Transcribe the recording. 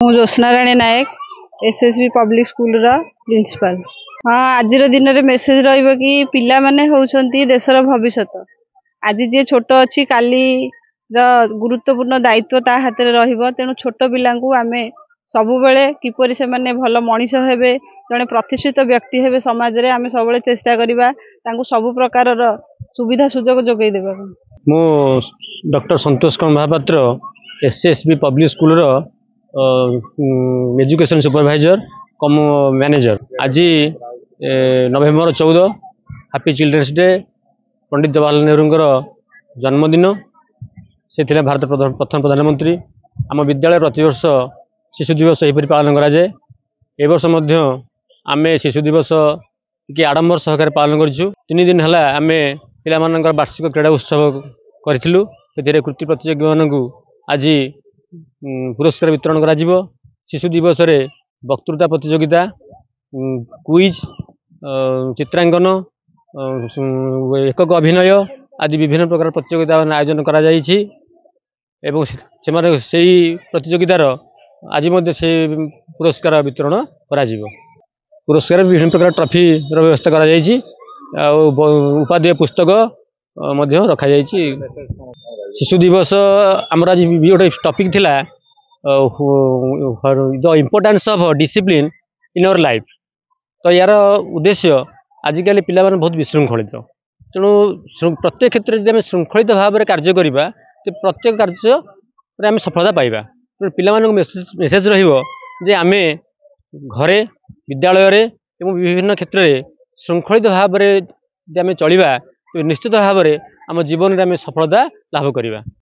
ମୁଁ Jyotsnarani Nayak SSB public school principal. हाँ, आज दिन में मेसेज रही पिला माने होउछंती देशर भविष्यत। आज जी छोट अच्छी काली गुरुत्वपूर्ण दायित्व ता हाथ में रहिबो। तेणु छोट पिलांकु आमे सबुबेले किपरि से माने भल मनीष हेबे, जने प्रतिष्ठित व्यक्ति हेबे समाज रे, आमे सबुबेले चेष्टा करिबा तांकु सब प्रकार सुविधा सुजोग जोगै देबा। मो doctor Santosh Kumar Mahapatra SSB public school education supervisor cum manager. आज November 14 happy children's day, Pandit Jawaharlal नेहरूंकर जन्मदिन। से भारत प्रथम प्रधानमंत्री। आम विद्यालय प्रतिवर्ष शिशु दिवस यहपरी पालन कराए। ए वर्ष आमे शिशु दिवस कि आडंबर सहकार पालन करूँ। 3 दिन है आम पिला वार्षिक क्रीड़ा उत्सव करूँ। कृति प्रतियोगी मानू आज पुरस्कार वितरण करा। शिशु दिवस रे वक्तृता प्रतियोगिता, क्विज, चित्रांकन, एकक अभिनय आदि विभिन्न प्रकार प्रतियोगिता आयोजन करा जायछि। एवं से प्रतियोगितार आज से पुरस्कार वितरण करा। पुरस्कार विभिन्न प्रकार ट्रॉफी व्यवस्था करा जायछि। उपादेय पुस्तक रखा जायछि। शिशु दिवस आमर आज गोटे टॉपिक थिला the importance of discipline in our life. तो यार उद्देश्य आजिकल पिला माने बहुत विशृंखलित। तेणु प्रत्येक क्षेत्र में श्रृंखलित भाव में कार्य करवा, तो प्रत्येक कार्य आम सफलता पाइबा। पिला मानक मेसेज रहिबो जे आमे घरे, विद्यालय रे एवं विभिन्न क्षेत्र में श्रृंखलित भाव में आम चलिबा, तो निश्चित भाव में आम जीवन में आम सफलता लाभ करिबा।